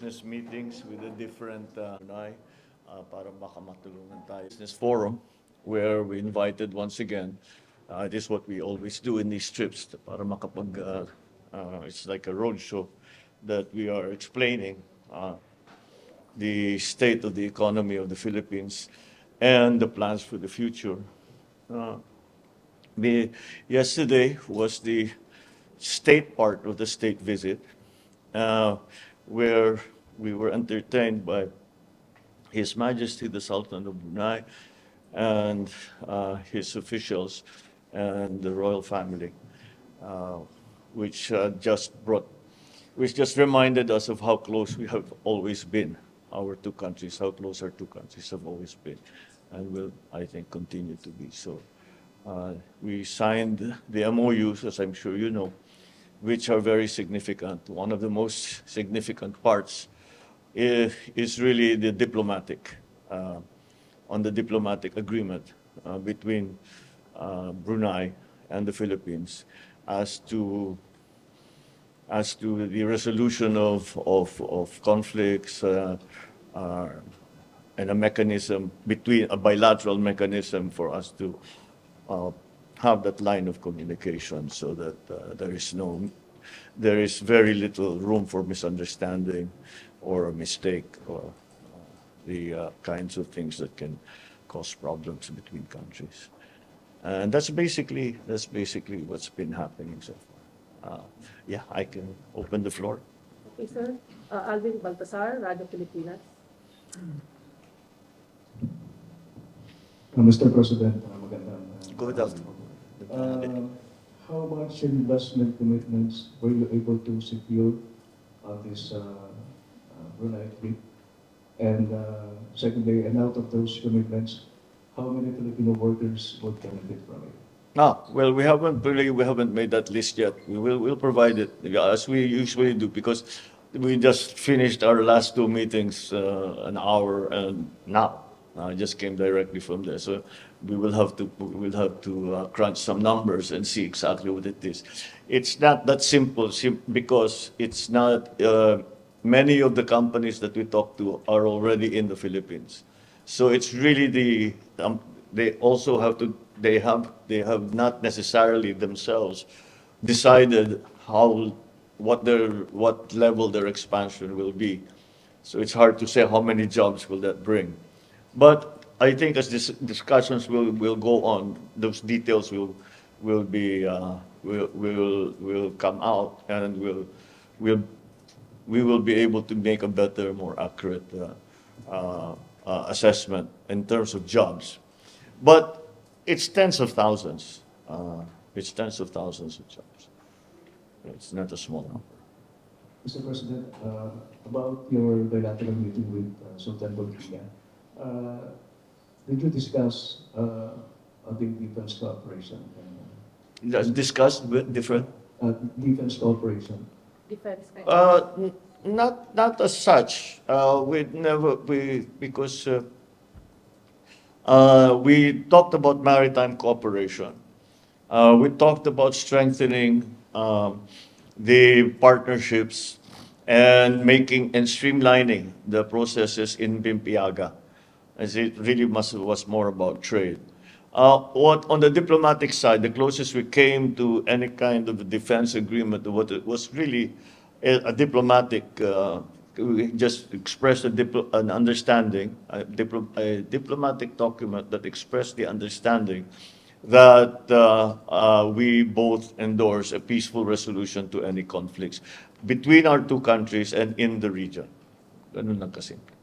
business meetings with the different para baka matulungan tayo. Business forum where we invited once again. This is what we always do in these trips para it's like a road show that we are explaining the state of the economy of the Philippines and the plans for the future. Uh, Yesterday was the state part of the state visit, uh, where we were entertained by His Majesty the Sultan of Brunei and his officials and the royal family, uh, which which just reminded us of how close we have always been, our two countries, how close our two countries have always been, and will, I think, continue to be so. We signed the MOUs, as I'm sure you know, which are very significant. One of the most significant parts is really the diplomatic, on the diplomatic agreement between Brunei and the Philippines as to the resolution of conflicts and a mechanism between a bilateral mechanism for us to have that line of communication so that there is very little room for misunderstanding or a mistake or the kinds of things that can cause problems between countries. And that's basically what's been happening so far. Yeah, I can open the floor. Okay, sir. Alvin Baltasar, Radio Pilipinas. Mr. President, magandang Good afternoon. how much investment commitments were you able to secure on this Brunei trip? And secondly, and out of those commitments, how many Filipino workers would benefit from it? Well, we haven't made that list yet. We'll provide it as we usually do because we just finished our last two meetings an hour and now. I just came directly from there, so we will have to crunch some numbers and see exactly what it is. It's not that simple because it's not. Many of the companies that we talk to are already in the Philippines, so it's really they also have to. They have not necessarily themselves decided what level their expansion will be. So it's hard to say how many jobs will that bring. But I think as discussions will go on, those details will come out, and we will be able to make a better, more accurate assessment in terms of jobs. But it's tens of thousands. It's tens of thousands of jobs. It's not a small number. Mr. President, about your bilateral meeting with Sultan Bolkiah, did you discuss the defense cooperation? Discussed with different. Defense cooperation. Defense. Not as such. Because we talked about maritime cooperation. We talked about strengthening the partnerships and streamlining the processes in Bimpiaga, as it really was more about trade. On the diplomatic side, the closest we came to any kind of defense agreement was really a diplomatic. We just expressed an understanding, a diplomatic document that expressed the understanding that we both endorse a peaceful resolution to any conflicts between our two countries and in the region. Ganun lang kasimple.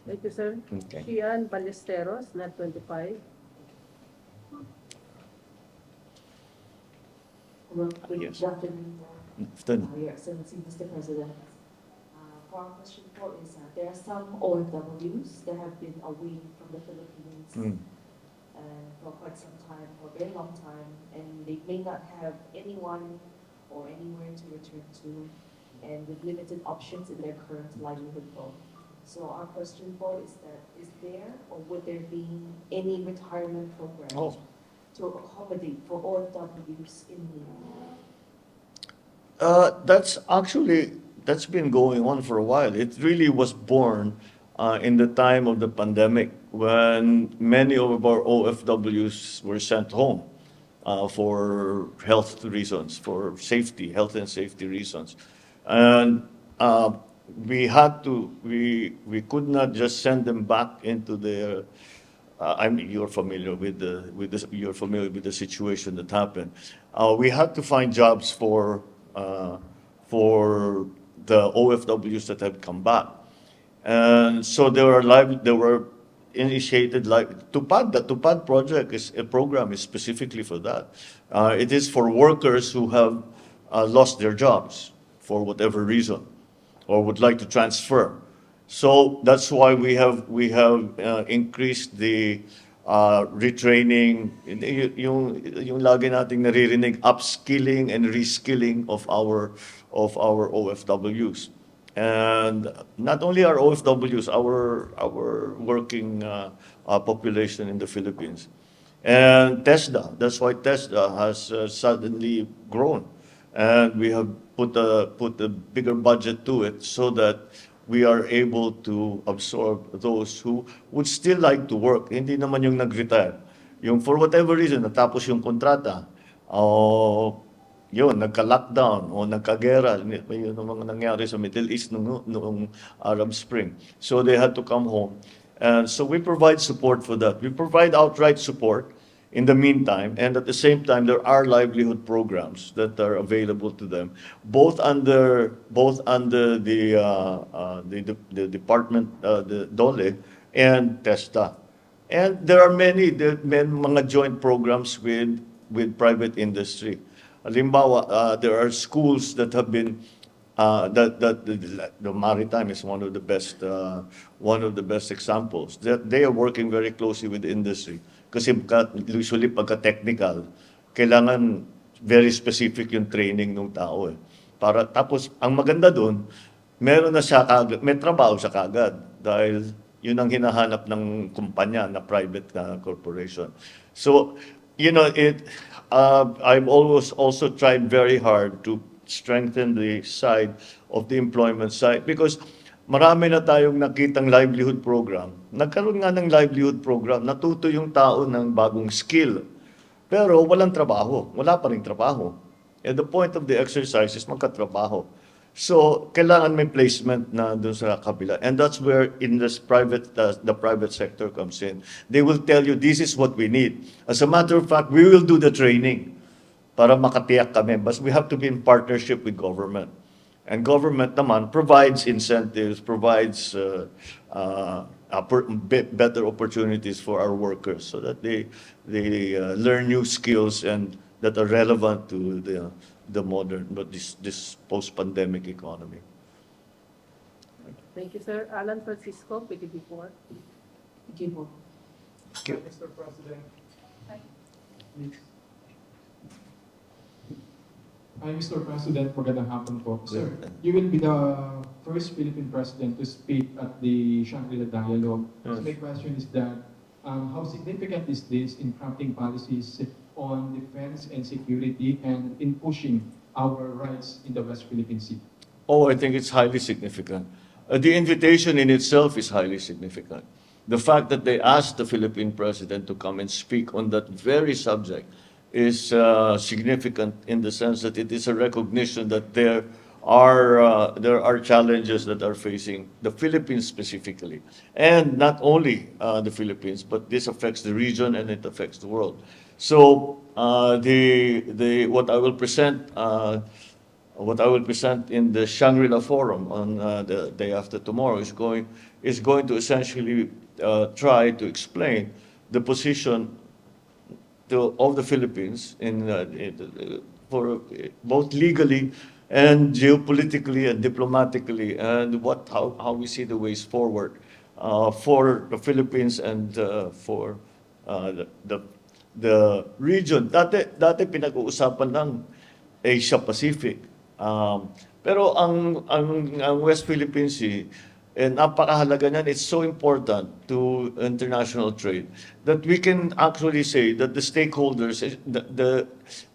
Thank you, sir. Okay. Shian Ballesteros, Net 25. Well, Yes. good afternoon, Afternoon. Your Excellency, Mr. President. For our question report is there are some OFWs that have been away from the Philippines for quite some time, for a very long time, and they may not have anyone or anywhere to return to, and with limited options in their current livelihood role. So our question report is that is there or would there be any retirement program to accommodate for OFWs in need? That's actually that's been going on for a while. It really was born in the time of the pandemic when many of our OFWs were sent home for health reasons, for safety, health and safety reasons. And we could not just send them back into their, I mean, you're familiar with the situation that happened. We had to find jobs for the OFWs that have come back. And so there were initiated like Tupad. The Tupad project is a program is specifically for that. It is for workers who have lost their jobs for whatever reason or would like to transfer. So that's why we have increased the retraining, yung lagi nating naririnig, upskilling and reskilling of our OFWs. And not only our OFWs, our working population in the Philippines. And TESDA, that's why TESDA has suddenly grown. And we have put a bigger budget to it so that we are able to absorb those who would still like to work. Hindi naman yung nag-retire. Yung for whatever reason, natapos yung kontrata, o yun, nagka-lockdown o nagka-gera, yun ang mga nangyari sa Middle East noong Arab Spring. So they had to come home. And so we provide support for that. We provide outright support in the meantime, and at the same time, there are livelihood programs that are available to them, both under the department, the DOLE and TESTA. And there are many mga joint programs with private industry. Halimbawa, there are schools that have been the maritime is one of the best examples. That they are working very closely with the industry. Kasi usually pagka-technical, kailangan very specific yung training ng tao eh. Tapos ang maganda doon, meron na siya kagad, may trabaho siya kagad dahil yun ang hinahanap ng kumpanya na private corporation. So, I've always also tried very hard to strengthen the side of the employment side because marami na tayong nakitang livelihood program. Nagkaroon nga ng livelihood program, natuto yung tao ng bagong skill. Pero walang trabaho, wala pa rin trabaho. And the point of the exercise is magkatrabaho. So, kailangan may placement na doon sa kabila. And that's where in this the private sector comes in. They will tell you, this is what we need. As a matter of fact, we will do the training para makatiyak kami. But we have to be in partnership with government. And government naman provides incentives, provides better opportunities for our workers so that they learn new skills and that are relevant to the modern, but this post-pandemic economy. Thank you, sir. Alan Francisco, PBB4. Thank you po. Mr. President. Please. Hi, Mr. President. Magandang hapon po. Sir, you will be the first Philippine president to speak at the Shangri-La Dialogue. So my question is that, how significant is this in crafting policies on defense and security and in pushing our rights in the West Philippine Sea? Oh, I think it's highly significant. The invitation in itself is highly significant. The fact that they asked the Philippine president to come and speak on that very subject is significant in the sense that it is a recognition that there are challenges that are facing the Philippines specifically, and not only the Philippines, but this affects the region and it affects the world. So what I will present in the Shangri-La Forum on the day after tomorrow is going to essentially try to explain the position of the Philippines for both legally and geopolitically and diplomatically, and how we see the ways forward for the Philippines and for the region. Dati pinag-uusapan ng Asia Pacific. Pero ang West Philippine Sea, napakahalaga niyan. It's so important to international trade that we can actually say that the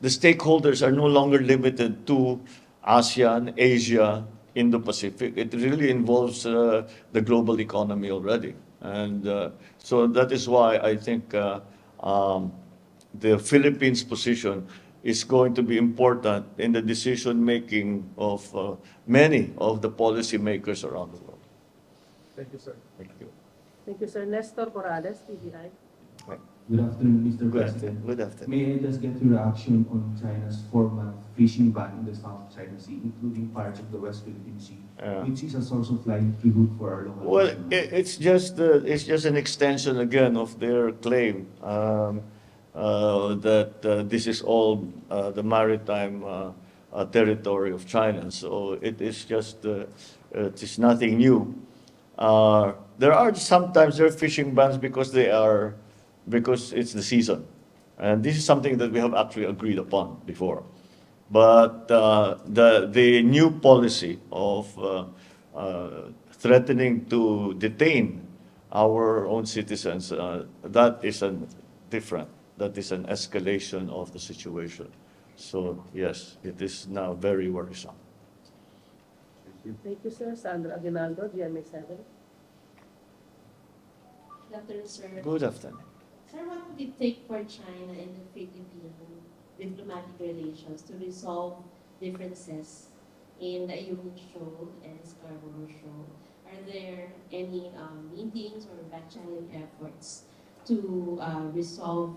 stakeholders are no longer limited to ASEAN, Asia, Indo-Pacific. It really involves the global economy already. And so that is why I think the Philippines' position is going to be important in the decision-making of many of the policymakers around the world. Thank you, sir. Thank you. Thank you, sir. Nestor Corrales, PBI. Good afternoon, Mr. Good President. afternoon. Good afternoon. May I just get your reaction on China's formal fishing ban in the South China Sea, including parts of the West Philippine Sea, Yeah. which is a source of livelihood for our local Well, fishermen? it's just an extension again of their claim that this is all the maritime territory of China. So it is just it is nothing new. There are sometimes there are fishing bans because it's the season, and this is something that we have actually agreed upon before. But the new policy of threatening to detain our own citizens, that is different. That is an escalation of the situation. So yes, it is now very worrisome. Thank you, sir. Sandra Aguinaldo, GMA 7. Good afternoon, sir. Good afternoon. Sir, what would it take for China and the Filipino diplomatic relations to resolve differences in the Ayungin Shoal and Scarborough Shoal? Are there any meetings or back-channel efforts to resolve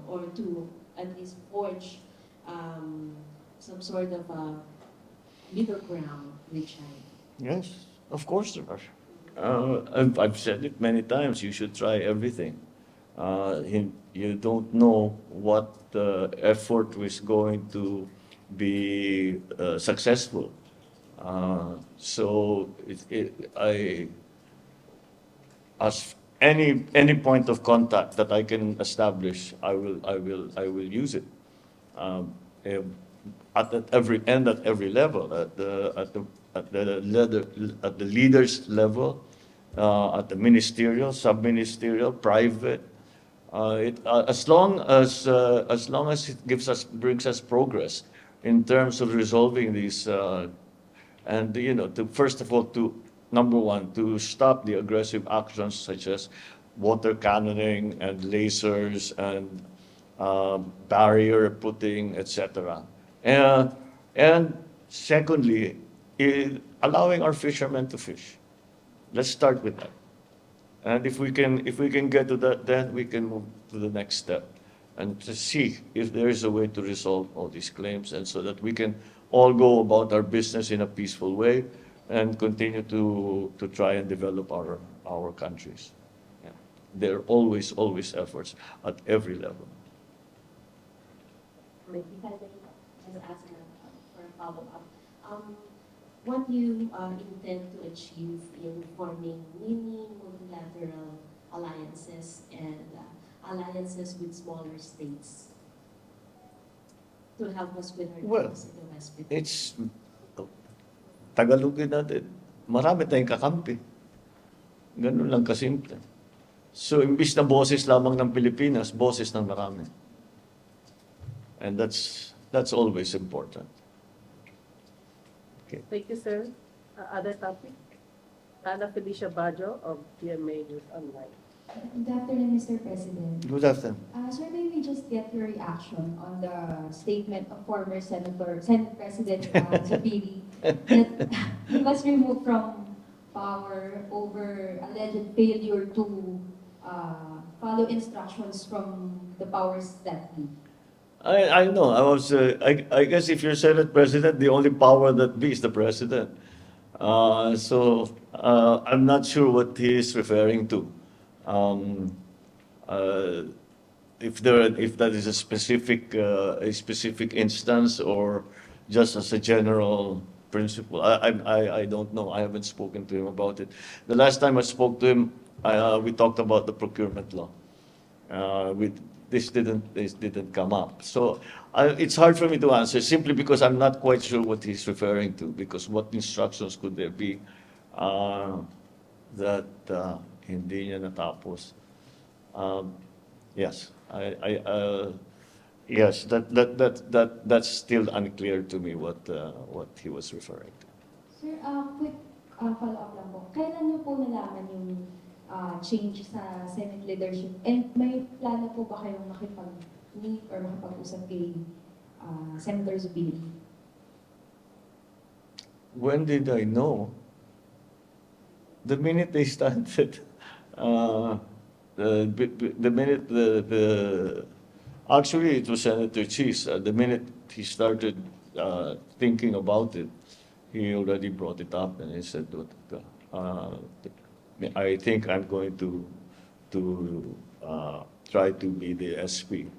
or to at least forge some sort of middle ground with China? Yes, of course there are. I've said it many times. You should try everything. You don't know what effort is going to be successful. So as any point of contact that I can establish, I will use it. Eh, at every level, at the leaders level, at the ministerial, sub-ministerial, private. As long as it brings us progress in terms of resolving these, and first of all, number one, to stop the aggressive actions such as water cannoning and lasers and barrier putting, etc. And secondly, allowing our fishermen to fish. Let's start with that. And if we can get to that, then we can move to the next step and to see if there is a way to resolve all these claims, and so that we can all go about our business in a peaceful way and continue to try and develop our countries. Yeah. There are always efforts at every level. If I may just ask for a follow-up. What do you intend to achieve in forming mini multilateral alliances and alliances with smaller states to help us with our Well, goals in the West Philippines? It's Tagalogin natin. Marami tayong kakampi. Ganun lang kasimple. So, imbis na boses lamang ng Pilipinas, boses ng marami. And that's always important. Okay. Thank you, sir. Other topic? Ana Felicia Bajo of GMA News Online. Good afternoon, Mr. President. Good afternoon. Sir, may we just get your reaction on the statement of former Senate President Zubiri that he was removed from power over alleged failure to follow instructions from the powers that be? I know. I guess if you're Senate President, the only power that be is the President. So I'm not sure what he is referring to. If that is a specific instance or just as a general principle, I don't know. I haven't spoken to him about it. The last time I spoke to him, we talked about the procurement law. This didn't come up. So it's hard for me to answer simply because I'm not quite sure what he's referring to, because what instructions could there be that hindi niya natapos? Yes, that's still unclear to me what he was referring to. Sir, quick follow-up lang po. Kailan niyo po nalaman yung change sa Senate leadership? And may plano po ba kayong makipag-meet or makipag-usap kay Senator Zubiri? When did I know? The minute they started, the minute actually it was Senator Cheese. The minute he started thinking about it, he already brought it up and he said, I think I'm going to try to be the SP.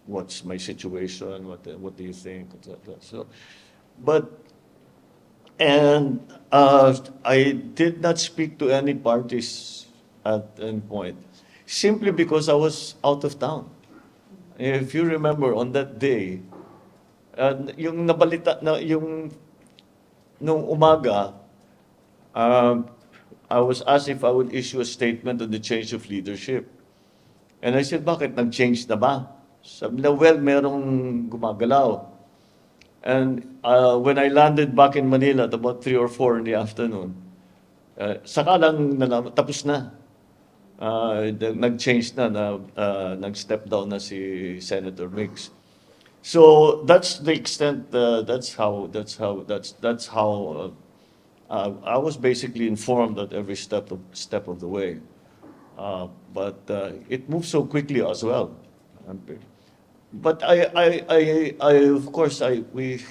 What's my situation? What do you think? Etc. So, I did not speak to any parties at any point, simply because I was out of town. If you remember, on that day, yung nabalita na yung nung umaga, I was asked if I would issue a statement on the change of leadership. And I said, bakit nag-change na ba? Sabi na, well, merong gumagalaw. And when I landed back in Manila at about 3 or 4 in the afternoon, saka lang nalaman, tapos na. Nag-change na, nag-step down na si Senator Mix. So that's the extent. That's how I was basically informed at every step of the way. But it moved so quickly as well. But of course, we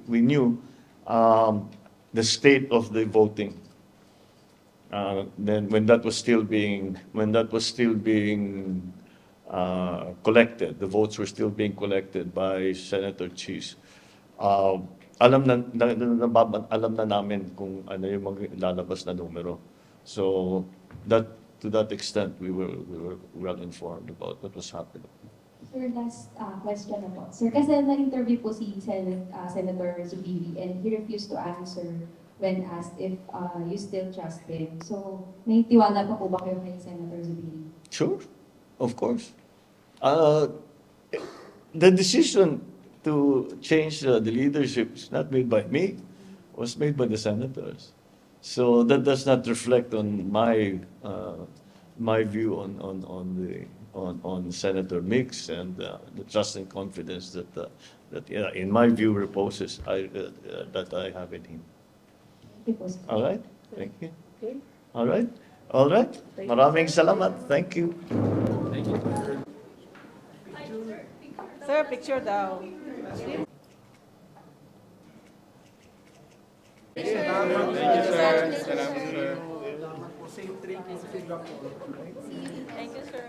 knew the state of the voting. Then when that was still being collected, the votes were still being collected by Senator Cheese. Alam na namin kung ano yung mga lalabas na numero. So to that extent, we were well informed about what was happening. Sir, last question na po. Sir, kasi na-interview po si Senator Zubiri and he refused to answer when asked if you still trust him. So, may tiwala pa po ba kayo kay Senator Zubiri? Sure, of course. The decision to change the leadership is not made by me. It was made by the senators. So that does not reflect on my view on Senator Mix and the trust and confidence that in my view reposes that I have in him. Thank you po, sir. All right? Thank you. Okay. All right? All right? Thank you, Maraming sir. salamat. Thank you. Sir, picture daw. Thank you, sir.